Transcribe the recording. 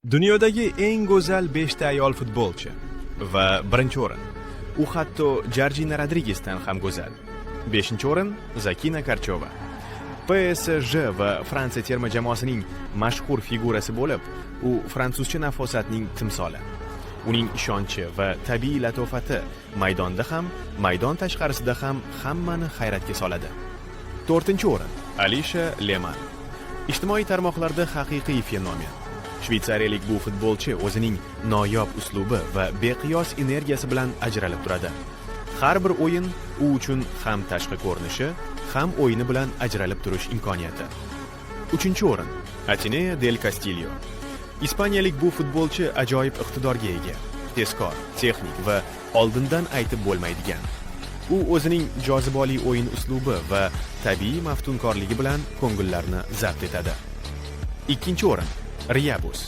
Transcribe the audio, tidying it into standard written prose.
Dunyodagi eng go'zal 5 ta ayol futbolchi va birinchi o'rin. U hatto Jorjina Rodrigesdan ham go'zal. 5-o'rin Zakina Karchova. PSG va Fransiya terma jamoasining mashhur figurasi bo'lib, u fransuzcha nafosatning timsoli. Uning ishonchi va tabiiy latofati maydonda ham, maydon tashqarisida ham hammani hayratga soladi. 4-o'rin Alisha Leman. Ijtimoiy tarmoqlarda haqiqiy fenomen. Shvetsariyalik bu futbolchi o'zining noyob uslubi va beqiyos energiyasi bilan ajralib turadi. Har bir o'yin u uchun ham tashqi ko'rinishi, ham o'yini bilan ajralib turish imkoniyati. 3-o'rin Atenea del Castillo. Ispaniyalik bu futbolchi ajoyib iqtidorga ega, tezkor, texnik va oldindan aytib bo'lmaydigan. U o'zining jozibali o'yin uslubi va tabiiy maftunkorligi bilan ko'ngillarni zabt etadi. 2-o'rin Riyabus.